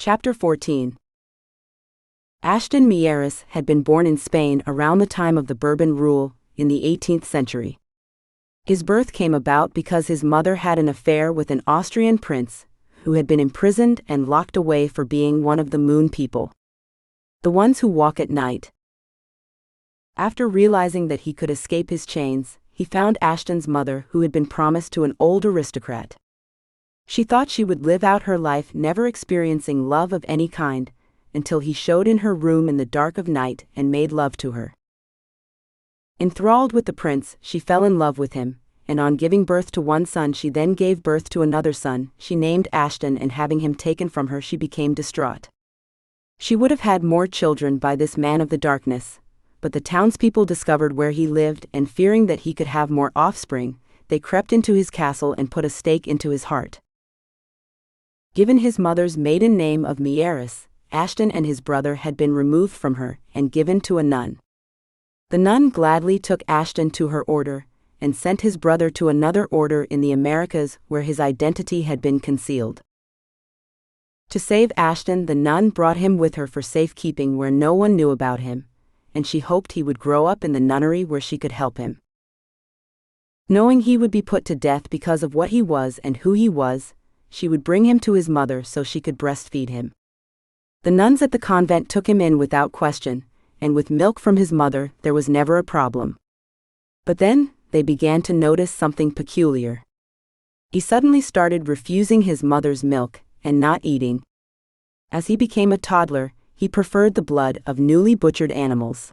Chapter 14. Ashton Mieres had been born in Spain around the time of the Bourbon rule, in the 18th century. His birth came about because his mother had an affair with an Austrian prince, who had been imprisoned and locked away for being one of the moon people, the ones who walk at night. After realizing that he could escape his chains, he found Ashton's mother, who had been promised to an old aristocrat. She thought she would live out her life never experiencing love of any kind, until he showed in her room in the dark of night and made love to her. Enthralled with the prince, she fell in love with him, and on giving birth to one son she then gave birth to another son, she named Ashton, and having him taken from her she became distraught. She would have had more children by this man of the darkness, but the townspeople discovered where he lived, and fearing that he could have more offspring, they crept into his castle and put a stake into his heart. Given his mother's maiden name of Mieres, Ashton and his brother had been removed from her and given to a nun. The nun gladly took Ashton to her order, and sent his brother to another order in the Americas where his identity had been concealed. To save Ashton, the nun brought him with her for safekeeping where no one knew about him, and she hoped he would grow up in the nunnery where she could help him. Knowing he would be put to death because of what he was and who he was, she would bring him to his mother so she could breastfeed him. The nuns at the convent took him in without question, and with milk from his mother there was never a problem. But then, they began to notice something peculiar. He suddenly started refusing his mother's milk, and not eating. As he became a toddler, he preferred the blood of newly butchered animals.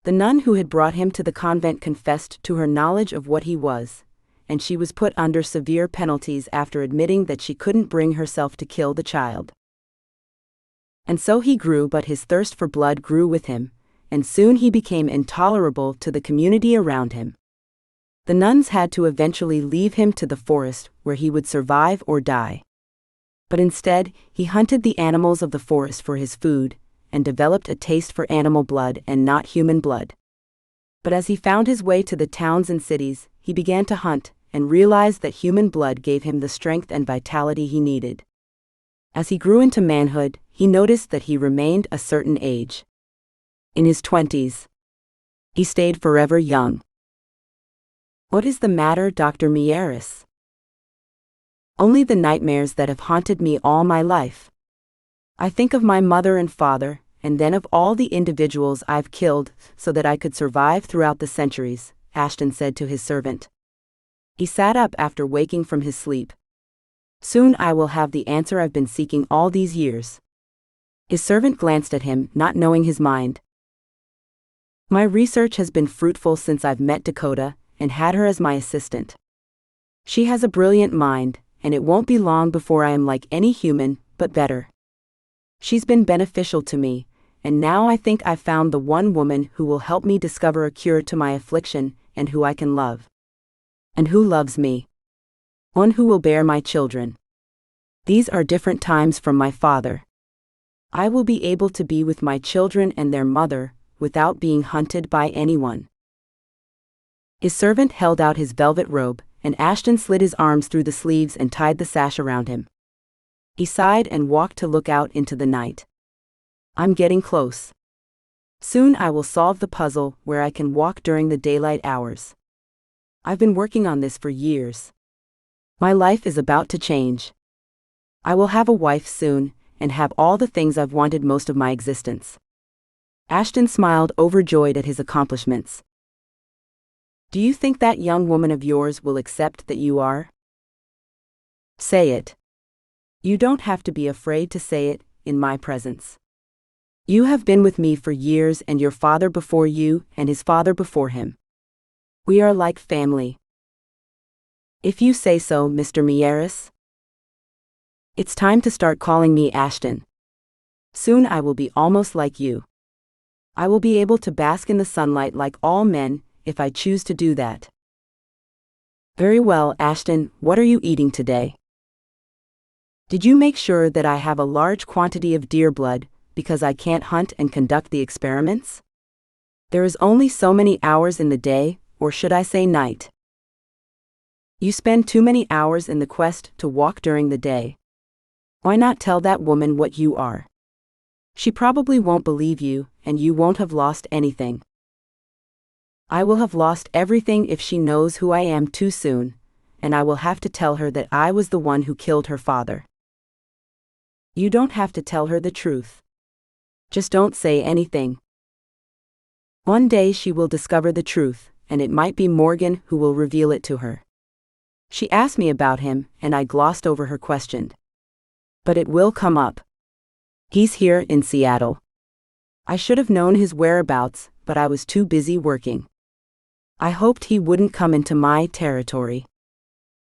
The nun who had brought him to the convent confessed to her knowledge of what he was, and she was put under severe penalties after admitting that she couldn't bring herself to kill the child. And so he grew, but his thirst for blood grew with him, and soon he became intolerable to the community around him. The nuns had to eventually leave him to the forest, where he would survive or die. But instead, he hunted the animals of the forest for his food, and developed a taste for animal blood and not human blood. But as he found his way to the towns and cities, he began to hunt, and realized that human blood gave him the strength and vitality he needed. As he grew into manhood, he noticed that he remained a certain age. In his 20s. He stayed forever young. "What is the matter, Dr. Mieres?" "Only the nightmares that have haunted me all my life. I think of my mother and father, and then of all the individuals I've killed so that I could survive throughout the centuries," Ashton said to his servant. He sat up after waking from his sleep. "Soon I will have the answer I've been seeking all these years." His servant glanced at him, not knowing his mind. "My research has been fruitful since I've met Dakota, and had her as my assistant. She has a brilliant mind, and it won't be long before I am like any human, but better. She's been beneficial to me, and now I think I've found the one woman who will help me discover a cure to my affliction, and who I can love. And who loves me. One who will bear my children. These are different times from my father. I will be able to be with my children and their mother, without being hunted by anyone." His servant held out his velvet robe, and Ashton slid his arms through the sleeves and tied the sash around him. He sighed and walked to look out into the night. "I'm getting close. Soon I will solve the puzzle where I can walk during the daylight hours. I've been working on this for years. My life is about to change. I will have a wife soon, and have all the things I've wanted most of my existence." Ashton smiled, overjoyed at his accomplishments. "Do you think that young woman of yours will accept that you are? Say it. You don't have to be afraid to say it, in my presence. You have been with me for years, and your father before you, and his father before him. We are like family. If you say so, Mr. Mieres. It's time to start calling me Ashton. Soon I will be almost like you. I will be able to bask in the sunlight like all men, if I choose to do that." "Very well, Ashton, what are you eating today? Did you make sure that I have a large quantity of deer blood, because I can't hunt and conduct the experiments? There is only so many hours in the day, or should I say night. You spend too many hours in the quest to walk during the day. Why not tell that woman what you are? She probably won't believe you, and you won't have lost anything. I will have lost everything if she knows who I am too soon, and I will have to tell her that I was the one who killed her father. You don't have to tell her the truth. Just don't say anything. One day she will discover the truth, and it might be Morgan who will reveal it to her. She asked me about him, and I glossed over her question. But it will come up. He's here in Seattle. I should have known his whereabouts, but I was too busy working. I hoped he wouldn't come into my territory.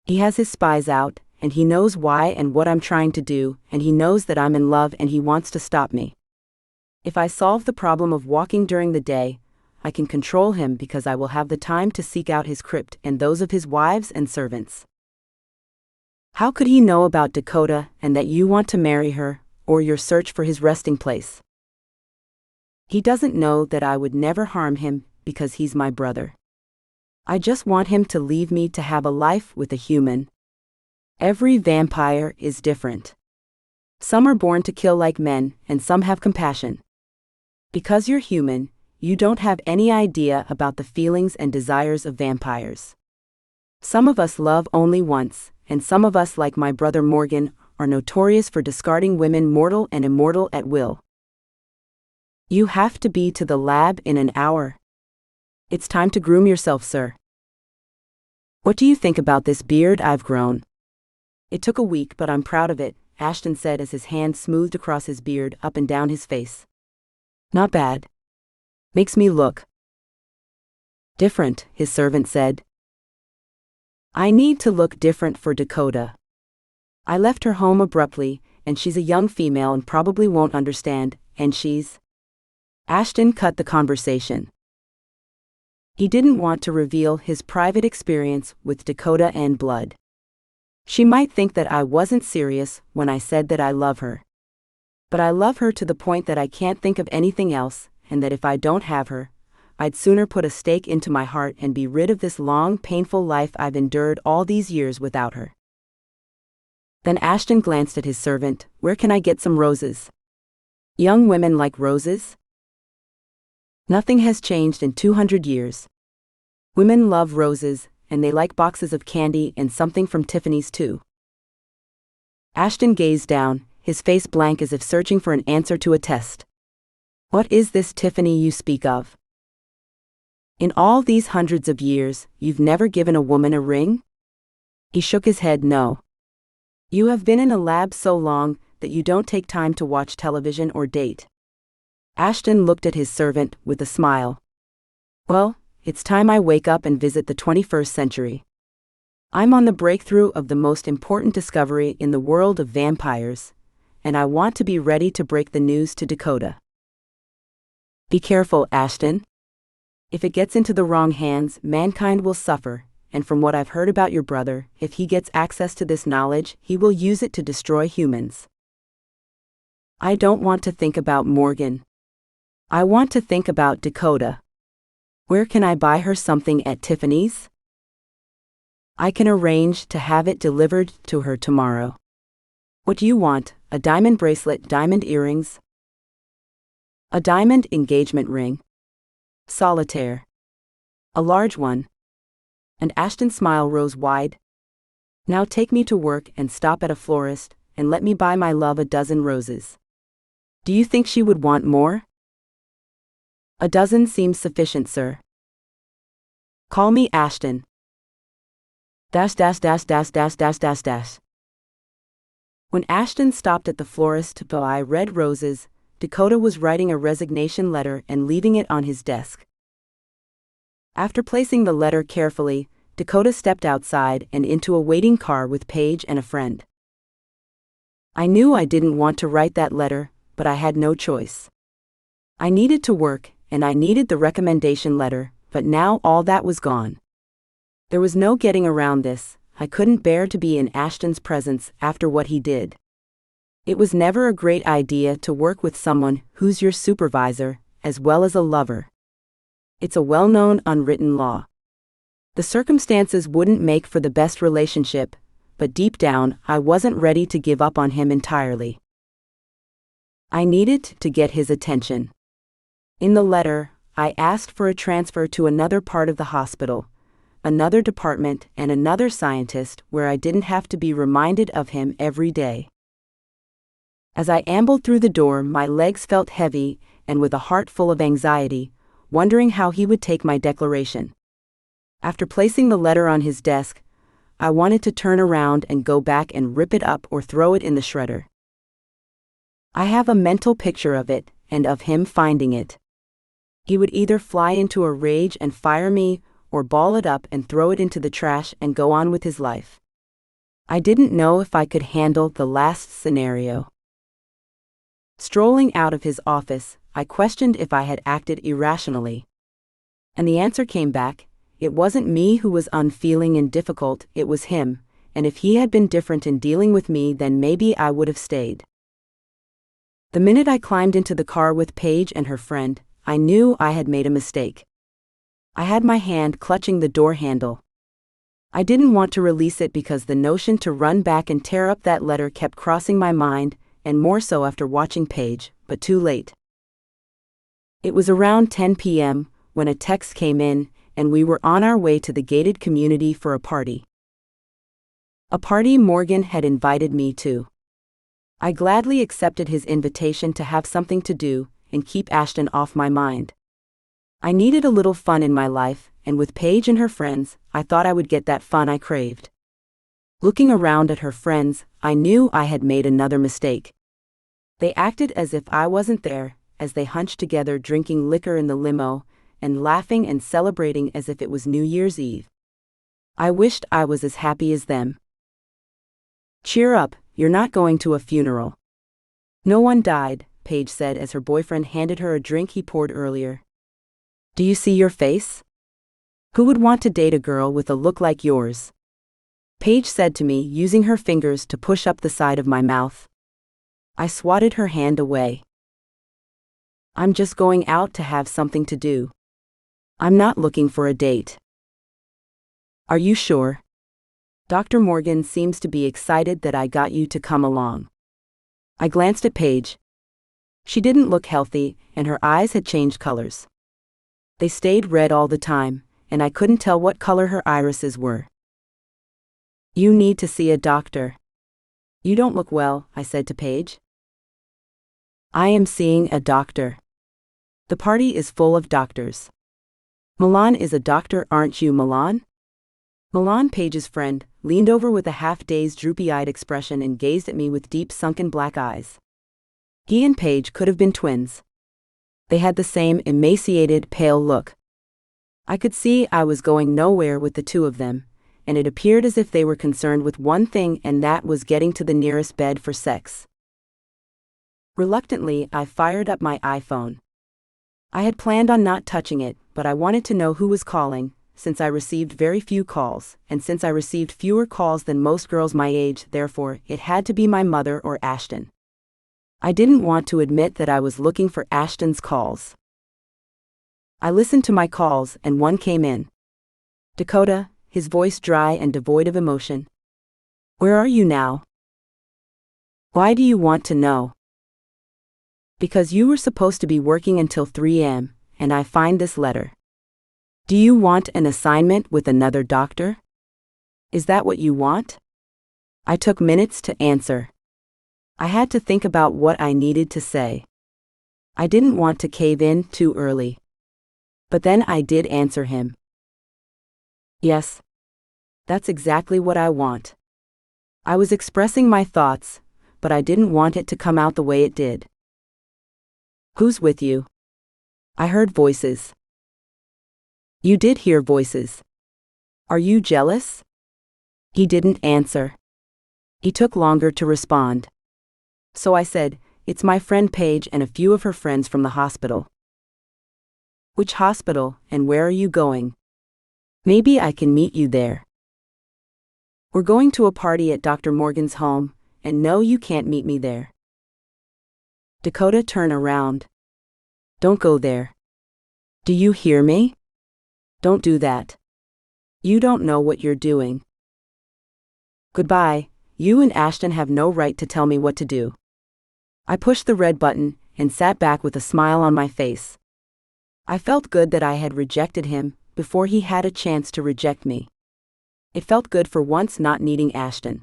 He has his spies out, and he knows why and what I'm trying to do, and he knows that I'm in love and he wants to stop me. If I solve the problem of walking during the day, I can control him because I will have the time to seek out his crypt and those of his wives and servants. How could he know about Dakota and that you want to marry her, or your search for his resting place? He doesn't know that I would never harm him because he's my brother. I just want him to leave me to have a life with a human. Every vampire is different. Some are born to kill like men, and some have compassion. Because you're human, you don't have any idea about the feelings and desires of vampires. Some of us love only once, and some of us, like my brother Morgan, are notorious for discarding women mortal and immortal at will. You have to be to the lab in an hour. It's time to groom yourself, sir. What do you think about this beard I've grown? It took a week, but I'm proud of it, Ashton said as his hand smoothed across his beard up and down his face. Not bad. Makes me look different, his servant said. I need to look different for Dakota. I left her home abruptly, and she's a young female and probably won't understand, and she's... Ashton cut the conversation. He didn't want to reveal his private experience with Dakota and blood. She might think that I wasn't serious when I said that I love her. But I love her to the point that I can't think of anything else, and that if I don't have her, I'd sooner put a stake into my heart and be rid of this long, painful life I've endured all these years without her. Then Ashton glanced at his servant. Where can I get some roses? Young women like roses? Nothing has changed in 200 years. Women love roses, and they like boxes of candy and something from Tiffany's too. Ashton gazed down, his face blank as if searching for an answer to a test. What is this Tiffany you speak of? In all these hundreds of years, you've never given a woman a ring? He shook his head. No. You have been in a lab so long that you don't take time to watch television or date. Ashton looked at his servant with a smile. Well, it's time I wake up and visit the 21st century. I'm on the breakthrough of the most important discovery in the world of vampires, and I want to be ready to break the news to Dakota. Be careful, Ashton. If it gets into the wrong hands, mankind will suffer, and from what I've heard about your brother, if he gets access to this knowledge, he will use it to destroy humans. I don't want to think about Morgan. I want to think about Dakota. Where can I buy her something at Tiffany's? I can arrange to have it delivered to her tomorrow. What do you want? A diamond bracelet, diamond earrings? A diamond engagement ring? Solitaire. A large one. And Ashton's smile rose wide. Now take me to work and stop at a florist, and let me buy my love a dozen roses. Do you think she would want more? A dozen seems sufficient, sir. Call me Ashton. Dash dash dash dash dash dash dash dash. When Ashton stopped at the florist to buy red roses, Dakota was writing a resignation letter and leaving it on his desk. After placing the letter carefully, Dakota stepped outside and into a waiting car with Paige and a friend. I knew I didn't want to write that letter, but I had no choice. I needed to work, and I needed the recommendation letter, but now all that was gone. There was no getting around this. I couldn't bear to be in Ashton's presence after what he did. It was never a great idea to work with someone who's your supervisor, as well as a lover. It's a well-known unwritten law. The circumstances wouldn't make for the best relationship, but deep down, I wasn't ready to give up on him entirely. I needed to get his attention. In the letter, I asked for a transfer to another part of the hospital, another department, and another scientist where I didn't have to be reminded of him every day. As I ambled through the door, my legs felt heavy, and with a heart full of anxiety, wondering how he would take my declaration. After placing the letter on his desk, I wanted to turn around and go back and rip it up or throw it in the shredder. I have a mental picture of it, and of him finding it. He would either fly into a rage and fire me, or ball it up and throw it into the trash and go on with his life. I didn't know if I could handle the last scenario. Strolling out of his office, I questioned if I had acted irrationally. And the answer came back: it wasn't me who was unfeeling and difficult, it was him, and if he had been different in dealing with me, then maybe I would have stayed. The minute I climbed into the car with Paige and her friend, I knew I had made a mistake. I had my hand clutching the door handle. I didn't want to release it because the notion to run back and tear up that letter kept crossing my mind, and more so after watching Paige, but too late. It was around 10 p.m. when a text came in, and we were on our way to the gated community for a party. A party Morgan had invited me to. I gladly accepted his invitation to have something to do and keep Ashton off my mind. I needed a little fun in my life, and with Paige and her friends, I thought I would get that fun I craved. Looking around at her friends, I knew I had made another mistake. They acted as if I wasn't there, as they hunched together drinking liquor in the limo, and laughing and celebrating as if it was New Year's Eve. I wished I was as happy as them. "Cheer up, you're not going to a funeral." "No one died," Paige said as her boyfriend handed her a drink he poured earlier. "Do you see your face? Who would want to date a girl with a look like yours?" Paige said to me, using her fingers to push up the side of my mouth. I swatted her hand away. "I'm just going out to have something to do. I'm not looking for a date." "Are you sure? Dr. Morgan seems to be excited that I got you to come along." I glanced at Paige. She didn't look healthy, and her eyes had changed colors. They stayed red all the time, and I couldn't tell what color her irises were. "You need to see a doctor. You don't look well," I said to Paige. "I am seeing a doctor. The party is full of doctors. Milan is a doctor, aren't you, Milan?" Milan, Paige's friend, leaned over with a half-dazed, droopy-eyed expression and gazed at me with deep, sunken black eyes. He and Paige could have been twins. They had the same emaciated, pale look. I could see I was going nowhere with the two of them, and it appeared as if they were concerned with one thing, and that was getting to the nearest bed for sex. Reluctantly, I fired up my iPhone. I had planned on not touching it, but I wanted to know who was calling, since I received very few calls, and since I received fewer calls than most girls my age, therefore, it had to be my mother or Ashton. I didn't want to admit that I was looking for Ashton's calls. I listened to my calls, and one came in. "Dakota," his voice dry and devoid of emotion. "Where are you now?" "Why do you want to know?" "Because you were supposed to be working until 3 a.m., and I find this letter. Do you want an assignment with another doctor? Is that what you want?" I took minutes to answer. I had to think about what I needed to say. I didn't want to cave in too early. But then I did answer him. "Yes. That's exactly what I want." I was expressing my thoughts, but I didn't want it to come out the way it did. "Who's with you?" I heard voices. "You did hear voices. Are you jealous?" He didn't answer. He took longer to respond. So I said, "It's my friend Paige and a few of her friends from the hospital." "Which hospital, and where are you going?" "Maybe I can meet you there." "We're going to a party at Dr. Morgan's home, and no, you can't meet me there." "Dakota, turn around. Don't go there. Do you hear me? Don't do that. You don't know what you're doing." Goodbye, you and Ashton have no right to tell me what to do. I pushed the red button and sat back with a smile on my face. I felt good that I had rejected him before he had a chance to reject me. It felt good for once not needing Ashton.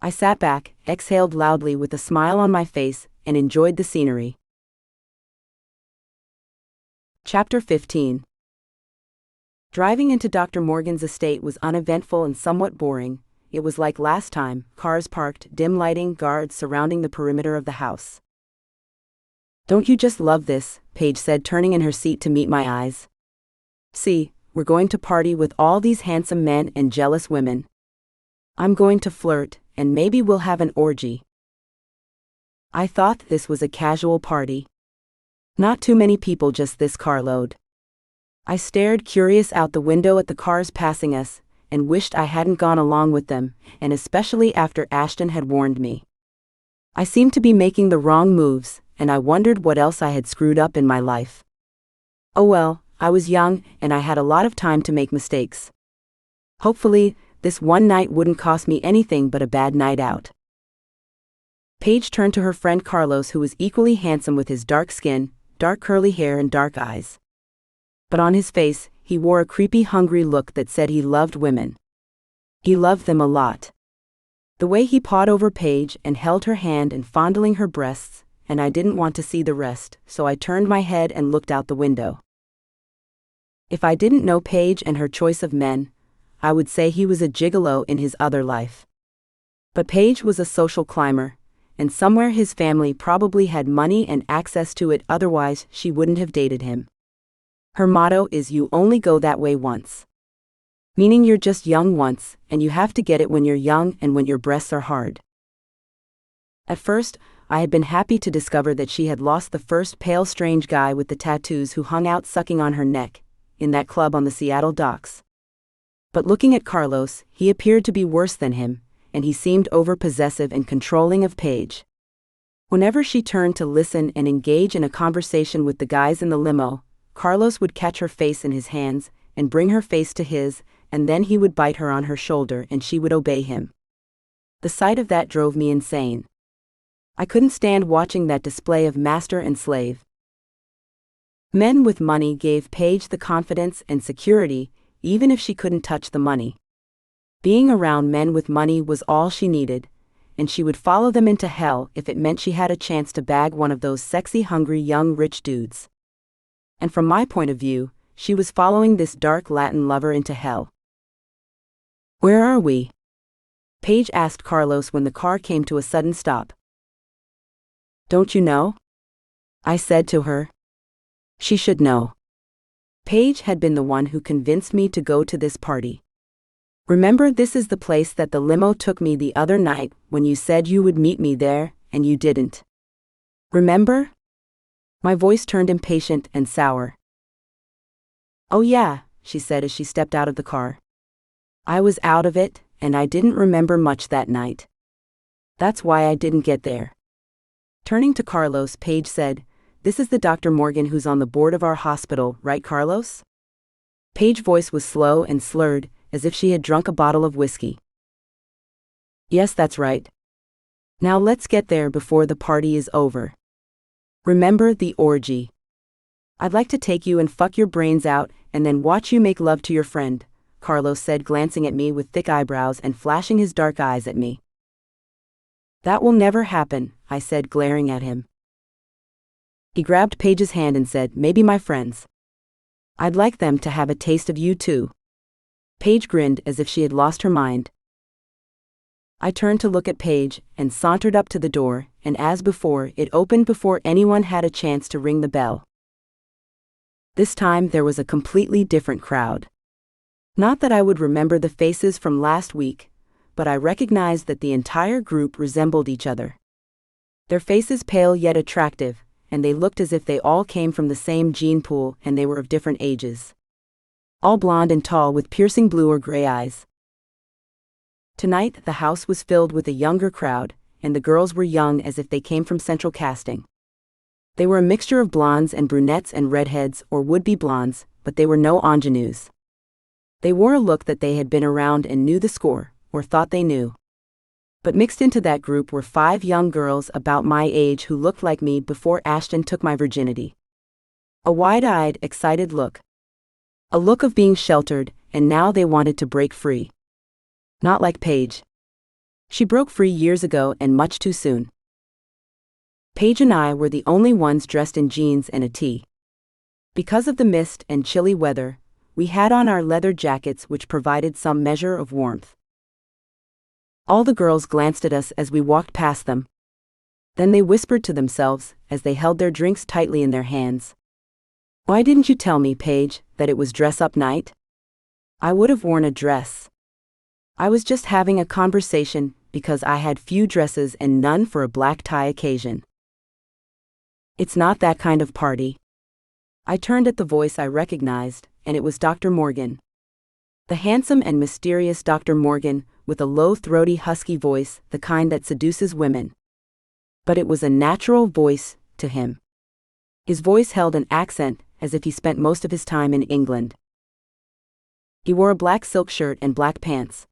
I sat back, exhaled loudly with a smile on my face, and enjoyed the scenery. Chapter 15. Driving into Dr. Morgan's estate was uneventful and somewhat boring. It was like last time, cars parked, dim lighting, guards surrounding the perimeter of the house. "Don't you just love this?" Paige said, turning in her seat to meet my eyes. "See, we're going to party with all these handsome men and jealous women. I'm going to flirt, and maybe we'll have an orgy." I thought this was a casual party. Not too many people, just this carload. I stared curious out the window at the cars passing us, and wished I hadn't gone along with them, and especially after Ashton had warned me. I seemed to be making the wrong moves, and I wondered what else I had screwed up in my life. Oh well, I was young, and I had a lot of time to make mistakes. Hopefully, this one night wouldn't cost me anything but a bad night out. Paige turned to her friend Carlos, who was equally handsome with his dark skin, dark curly hair and dark eyes. But on his face, he wore a creepy, hungry look that said he loved women. He loved them a lot. The way he pawed over Paige and held her hand and fondling her breasts, and I didn't want to see the rest, so I turned my head and looked out the window. If I didn't know Paige and her choice of men, I would say he was a gigolo in his other life. But Paige was a social climber, and somewhere his family probably had money and access to it, otherwise she wouldn't have dated him. Her motto is "you only go that way once." Meaning you're just young once, and you have to get it when you're young and when your breasts are hard. At first, I had been happy to discover that she had lost the first pale strange guy with the tattoos who hung out sucking on her neck, in that club on the Seattle docks. But looking at Carlos, he appeared to be worse than him, and he seemed over-possessive and controlling of Paige. Whenever she turned to listen and engage in a conversation with the guys in the limo, Carlos would catch her face in his hands and bring her face to his, and then he would bite her on her shoulder and she would obey him. The sight of that drove me insane. I couldn't stand watching that display of master and slave. Men with money gave Paige the confidence and security, even if she couldn't touch the money. Being around men with money was all she needed, and she would follow them into hell if it meant she had a chance to bag one of those sexy, hungry, young, rich dudes. And from my point of view, she was following this dark Latin lover into hell. "Where are we?" Paige asked Carlos when the car came to a sudden stop. "Don't you know?" I said to her. She should know. Paige had been the one who convinced me to go to this party. "Remember, this is the place that the limo took me the other night when you said you would meet me there, and you didn't. Remember?" My voice turned impatient and sour. "Oh yeah," she said as she stepped out of the car. I was out of it, and I didn't remember much that night. That's why I didn't get there. Turning to Carlos, Paige said, "This is the Dr. Morgan who's on the board of our hospital, right, Carlos?" Paige's voice was slow and slurred, as if she had drunk a bottle of whiskey. "Yes, that's right. Now let's get there before the party is over. Remember the orgy. I'd like to take you and fuck your brains out, and then watch you make love to your friend," Carlos said, glancing at me with thick eyebrows and flashing his dark eyes at me. "That will never happen," I said, glaring at him. He grabbed Paige's hand and said, "Maybe my friends. I'd like them to have a taste of you too." Paige grinned as if she had lost her mind. I turned to look at Paige and sauntered up to the door, and as before, it opened before anyone had a chance to ring the bell. This time there was a completely different crowd. Not that I would remember the faces from last week, but I recognized that the entire group resembled each other. Their faces pale yet attractive, and they looked as if they all came from the same gene pool and they were of different ages. All blonde and tall with piercing blue or gray eyes. Tonight the house was filled with a younger crowd, and the girls were young as if they came from central casting. They were a mixture of blondes and brunettes and redheads or would-be blondes, but they were no ingenues. They wore a look that they had been around and knew the score, or thought they knew. But mixed into that group were 5 young girls about my age who looked like me before Ashton took my virginity. A wide-eyed, excited look. A look of being sheltered, and now they wanted to break free. Not like Paige. She broke free years ago and much too soon. Paige and I were the only ones dressed in jeans and a tee. Because of the mist and chilly weather, we had on our leather jackets which provided some measure of warmth. All the girls glanced at us as we walked past them. Then they whispered to themselves as they held their drinks tightly in their hands. "Why didn't you tell me, Paige, that it was dress-up night? I would have worn a dress." I was just having a conversation because I had few dresses and none for a black tie occasion. "It's not that kind of party." I turned at the voice I recognized, and it was Dr. Morgan. The handsome and mysterious Dr. Morgan, with a low, throaty, husky voice, the kind that seduces women. But it was a natural voice to him. His voice held an accent, as if he spent most of his time in England. He wore a black silk shirt and black pants.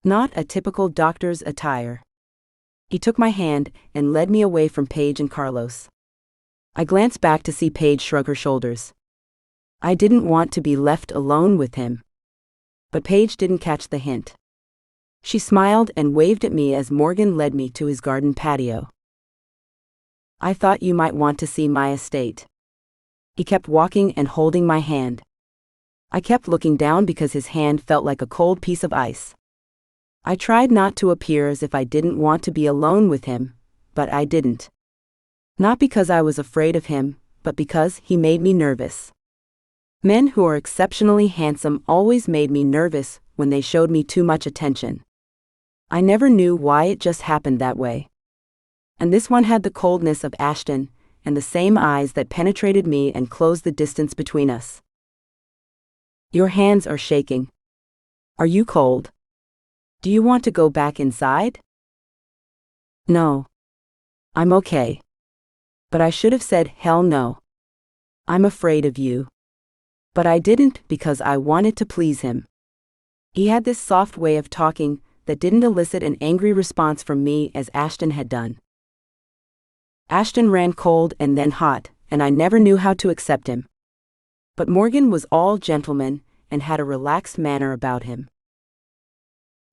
Not a typical doctor's attire. He took my hand and led me away from Paige and Carlos. I glanced back to see Paige shrug her shoulders. I didn't want to be left alone with him. But Paige didn't catch the hint. She smiled and waved at me as Morgan led me to his garden patio. "I thought you might want to see my estate." He kept walking and holding my hand. I kept looking down because his hand felt like a cold piece of ice. I tried not to appear as if I didn't want to be alone with him, but I didn't. Not because I was afraid of him, but because he made me nervous. Men who are exceptionally handsome always made me nervous when they showed me too much attention. I never knew why, it just happened that way. And this one had the coldness of Ashton, and the same eyes that penetrated me and closed the distance between us. "Your hands are shaking. Are you cold? Do you want to go back inside?" "No. I'm okay." But I should have said, "Hell no. I'm afraid of you." But I didn't because I wanted to please him. He had this soft way of talking that didn't elicit an angry response from me as Ashton had done. Ashton ran cold and then hot, and I never knew how to accept him. But Morgan was all gentleman and had a relaxed manner about him.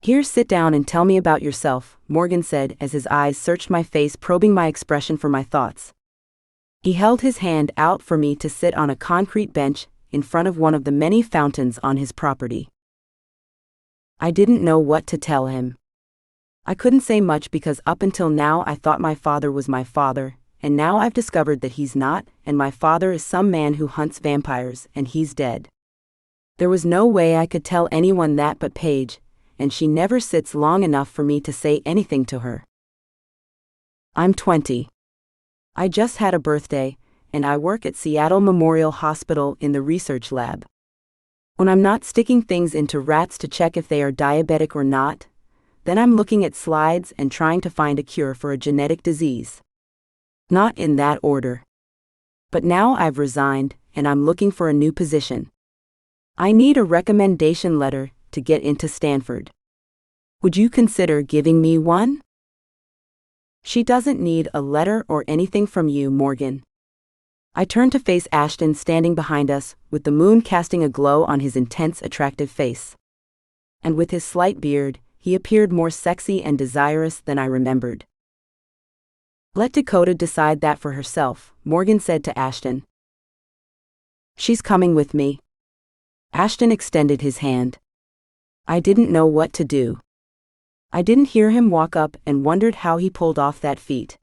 "Here, sit down and tell me about yourself," Morgan said as his eyes searched my face, probing my expression for my thoughts. He held his hand out for me to sit on a concrete bench in front of one of the many fountains on his property. I didn't know what to tell him. I couldn't say much because up until now I thought my father was my father, and now I've discovered that he's not, and my father is some man who hunts vampires, and he's dead. There was no way I could tell anyone that but Paige, and she never sits long enough for me to say anything to her. I'm 20. I just had a birthday, and I work at Seattle Memorial Hospital in the research lab. When I'm not sticking things into rats to check if they are diabetic or not, then I'm looking at slides and trying to find a cure for a genetic disease. Not in that order. But now I've resigned, and I'm looking for a new position. I need a recommendation letter to get into Stanford. Would you consider giving me one? She doesn't need a letter or anything from you, Morgan. I turned to face Ashton standing behind us, with the moon casting a glow on his intense, attractive face. And with his slight beard, he appeared more sexy and desirous than I remembered. "Let Dakota decide that for herself," Morgan said to Ashton. "She's coming with me." Ashton extended his hand. I didn't know what to do. I didn't hear him walk up and wondered how he pulled off that feat.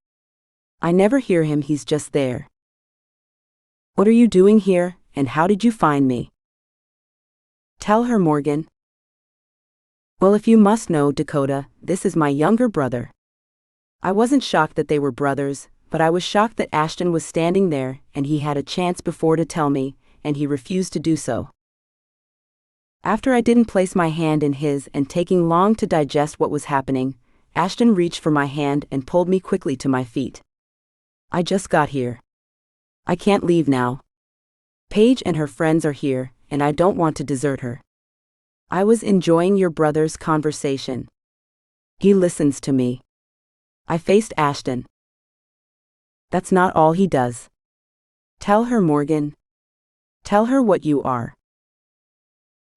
I never hear him, he's just there. "What are you doing here, and how did you find me?" "Tell her, Morgan." "Well, if you must know, Dakota, this is my younger brother." I wasn't shocked that they were brothers, but I was shocked that Ashton was standing there and he had a chance before to tell me, and he refused to do so. After I didn't place my hand in his and taking long to digest what was happening, Ashton reached for my hand and pulled me quickly to my feet. "I just got here. I can't leave now. Paige and her friends are here, and I don't want to desert her." I was enjoying your brother's conversation. He listens to me. I faced Ashton. That's not all he does. Tell her, Morgan. Tell her what you are.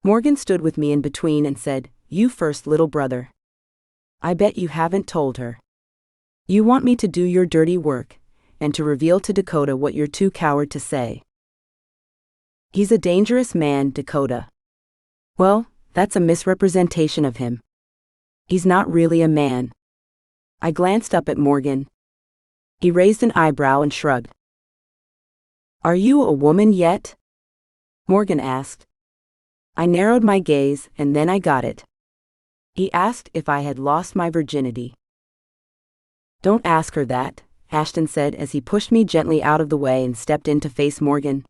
Morgan stood with me in between and said, You first, little brother. I bet you haven't told her. You want me to do your dirty work, and to reveal to Dakota what you're too coward to say. He's a dangerous man, Dakota. Well, that's a misrepresentation of him. He's not really a man. I glanced up at Morgan. He raised an eyebrow and shrugged. Are you a woman yet? Morgan asked. I narrowed my gaze, and then I got it. He asked if I had lost my virginity. Don't ask her that, Ashton said as he pushed me gently out of the way and stepped in to face Morgan.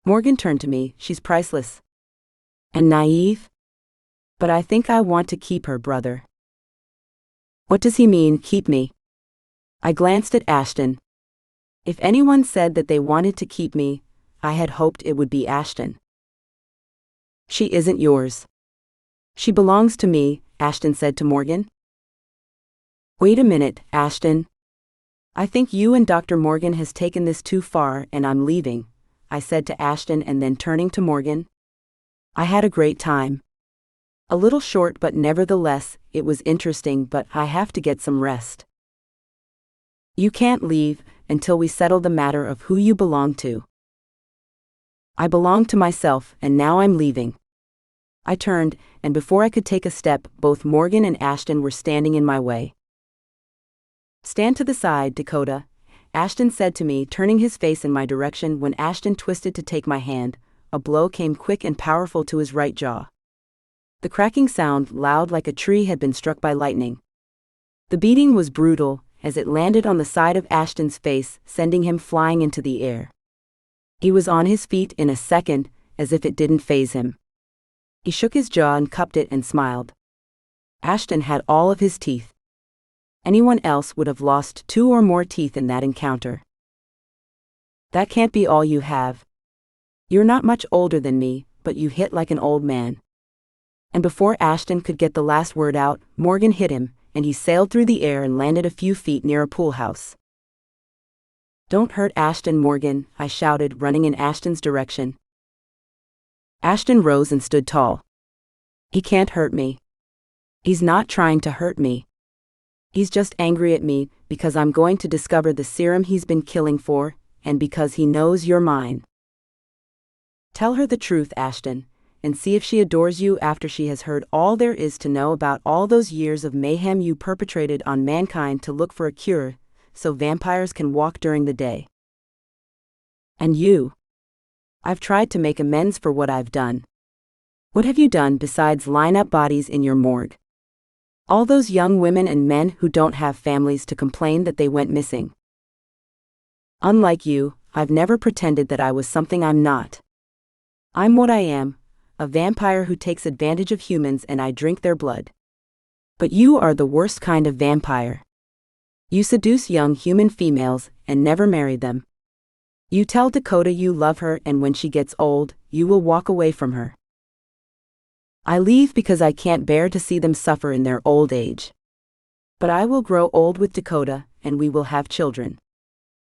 Morgan turned to me. She's priceless. And naive? But I think I want to keep her, brother. What does he mean, keep me? I glanced at Ashton. If anyone said that they wanted to keep me, I had hoped it would be Ashton. She isn't yours. She belongs to me, Ashton said to Morgan. Wait a minute, Ashton. I think you and Dr. Morgan has taken this too far and I'm leaving, I said to Ashton, and then turning to Morgan. I had a great time. A little short, but nevertheless, it was interesting, but I have to get some rest. You can't leave until we settle the matter of who you belong to. I belong to myself, and now I'm leaving. I turned, and before I could take a step, both Morgan and Ashton were standing in my way. Stand to the side, Dakota, Ashton said to me, turning his face in my direction. When Ashton twisted to take my hand, a blow came quick and powerful to his right jaw. The cracking sound, loud like a tree had been struck by lightning. The beating was brutal, as it landed on the side of Ashton's face, sending him flying into the air. He was on his feet in a second, as if it didn't faze him. He shook his jaw and cupped it and smiled. Ashton had all of his teeth. Anyone else would have lost 2 or more teeth in that encounter. That can't be all you have. You're not much older than me, but you hit like an old man. And before Ashton could get the last word out, Morgan hit him, and he sailed through the air and landed a few feet near a pool house. Don't hurt Ashton, Morgan, I shouted, running in Ashton's direction. Ashton rose and stood tall. He can't hurt me. He's not trying to hurt me. He's just angry at me because I'm going to discover the serum he's been killing for, and because he knows you're mine. Tell her the truth, Ashton, and see if she adores you after she has heard all there is to know about all those years of mayhem you perpetrated on mankind to look for a cure, so vampires can walk during the day. And you. I've tried to make amends for what I've done. What have you done besides line up bodies in your morgue? All those young women and men who don't have families to complain that they went missing. Unlike you, I've never pretended that I was something I'm not. I'm what I am, a vampire who takes advantage of humans, and I drink their blood. But you are the worst kind of vampire. You seduce young human females and never marry them. You tell Dakota you love her, and when she gets old, you will walk away from her. I leave because I can't bear to see them suffer in their old age. But I will grow old with Dakota, and we will have children.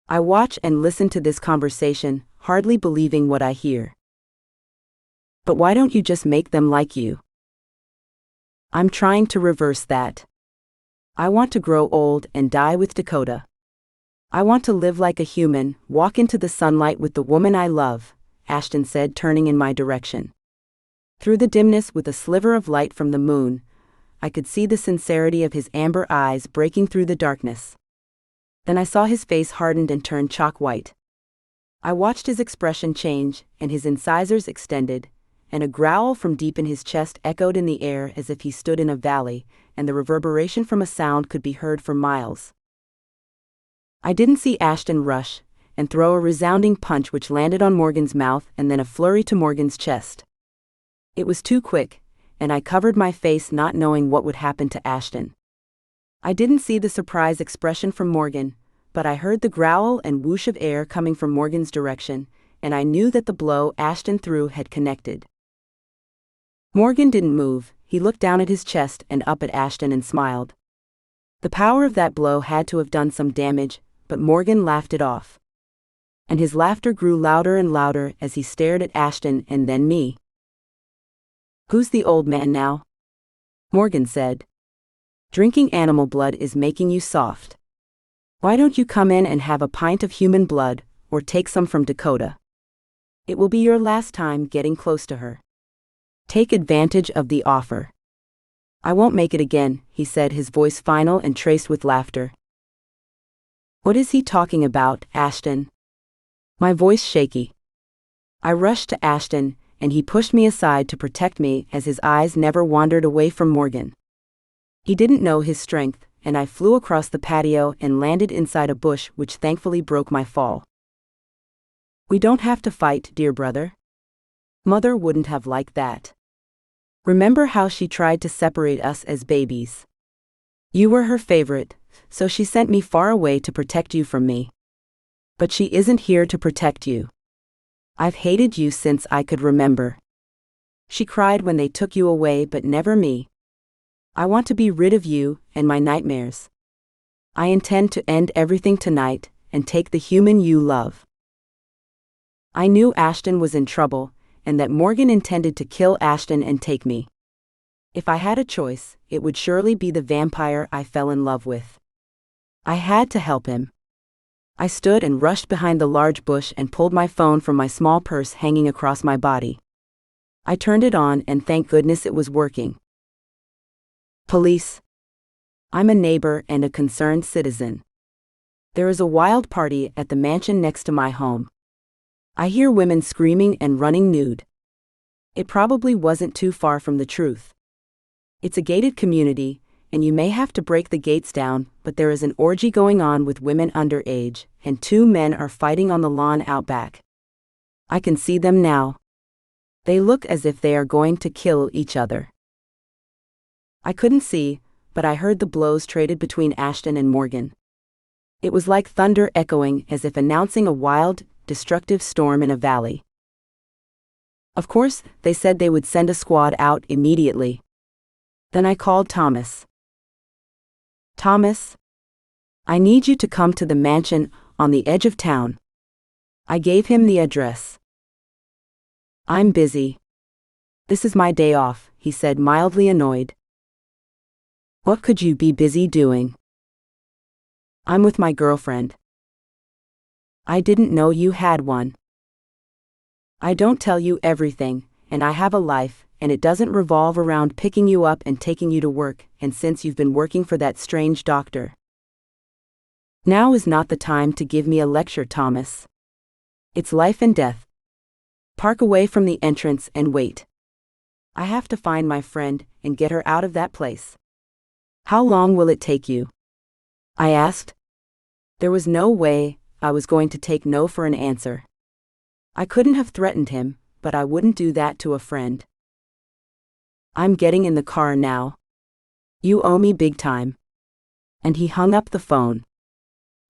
I watch and listen to this conversation, hardly believing what I hear. But why don't you just make them like you? I'm trying to reverse that. I want to grow old and die with Dakota. I want to live like a human, walk into the sunlight with the woman I love, Ashton said, turning in my direction. Through the dimness, with a sliver of light from the moon, I could see the sincerity of his amber eyes breaking through the darkness. Then I saw his face hardened and turn chalk white. I watched his expression change, and his incisors extended, and a growl from deep in his chest echoed in the air as if he stood in a valley, and the reverberation from a sound could be heard for miles. I didn't see Ashton rush and throw a resounding punch which landed on Morgan's mouth and then a flurry to Morgan's chest. It was too quick, and I covered my face, not knowing what would happen to Ashton. I didn't see the surprised expression from Morgan, but I heard the growl and whoosh of air coming from Morgan's direction, and I knew that the blow Ashton threw had connected. Morgan didn't move. He looked down at his chest and up at Ashton and smiled. The power of that blow had to have done some damage, but Morgan laughed it off. And his laughter grew louder and louder as he stared at Ashton and then me. "Who's the old man now?" Morgan said. "Drinking animal blood is making you soft. Why don't you come in and have a pint of human blood, or take some from Dakota? It will be your last time getting close to her. Take advantage of the offer." "I won't make it again," he said, his voice final and traced with laughter. "What is he talking about, Ashton?" My voice shaky. I rushed to Ashton, and he pushed me aside to protect me as his eyes never wandered away from Morgan. He didn't know his strength, and I flew across the patio and landed inside a bush which thankfully broke my fall. "We don't have to fight, dear brother. Mother wouldn't have liked that. Remember how she tried to separate us as babies? You were her favorite, so she sent me far away to protect you from me. But she isn't here to protect you. I've hated you since I could remember. She cried when they took you away, but never me. I want to be rid of you and my nightmares. I intend to end everything tonight and take the human you love." I knew Ashton was in trouble, and that Morgan intended to kill Ashton and take me. If I had a choice, it would surely be the vampire I fell in love with. I had to help him. I stood and rushed behind the large bush and pulled my phone from my small purse hanging across my body. I turned it on and thank goodness it was working. "Police. I'm a neighbor and a concerned citizen. There is a wild party at the mansion next to my home. I hear women screaming and running nude. It probably wasn't too far from the truth. It's a gated community, and you may have to break the gates down, but there is an orgy going on with women underage, and 2 men are fighting on the lawn out back. I can see them now. They look as if they are going to kill each other." I couldn't see, but I heard the blows traded between Ashton and Morgan. It was like thunder echoing, as if announcing a wild, destructive storm in a valley. Of course, they said they would send a squad out immediately. Then I called Thomas. "Thomas, I need you to come to the mansion on the edge of town." I gave him the address. "I'm busy. This is my day off," he said, mildly annoyed. "What could you be busy doing?" "I'm with my girlfriend." "I didn't know you had one." "I don't tell you everything, and I have a life, and it doesn't revolve around picking you up and taking you to work, and since you've been working for that strange doctor. Now is not the time to give me a lecture, Thomas. It's life and death. Park away from the entrance and wait. I have to find my friend and get her out of that place." "How long will it take you?" I asked. There was no way I was going to take no for an answer. I couldn't have threatened him, but I wouldn't do that to a friend. "I'm getting in the car now. You owe me big time." And he hung up the phone.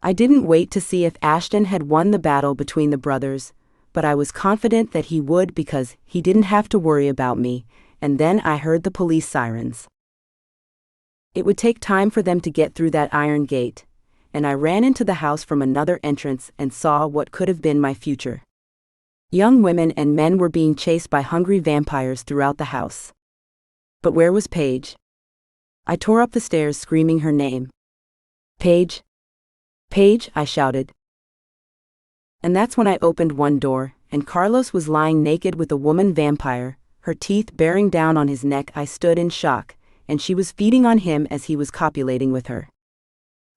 I didn't wait to see if Ashton had won the battle between the brothers, but I was confident that he would because he didn't have to worry about me, and then I heard the police sirens. It would take time for them to get through that iron gate, and I ran into the house from another entrance and saw what could have been my future. Young women and men were being chased by hungry vampires throughout the house. But where was Paige? I tore up the stairs screaming her name. "Paige! Paige!" I shouted. And that's when I opened one door, and Carlos was lying naked with a woman vampire, her teeth bearing down on his neck. I stood in shock, and she was feeding on him as he was copulating with her.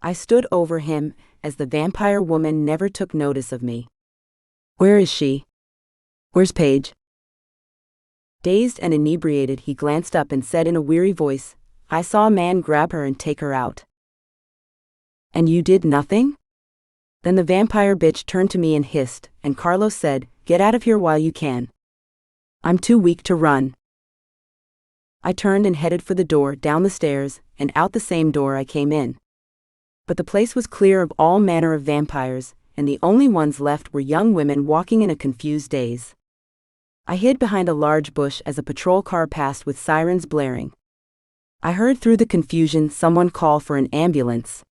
I stood over him, as the vampire woman never took notice of me. "Where is she? Where's Paige?" Dazed and inebriated, he glanced up and said in a weary voice, "I saw a man grab her and take her out." "And you did nothing?" Then the vampire bitch turned to me and hissed, and Carlos said, "Get out of here while you can. I'm too weak to run." I turned and headed for the door, down the stairs, and out the same door I came in. But the place was clear of all manner of vampires, and the only ones left were young women walking in a confused daze. I hid behind a large bush as a patrol car passed with sirens blaring. I heard through the confusion someone call for an ambulance.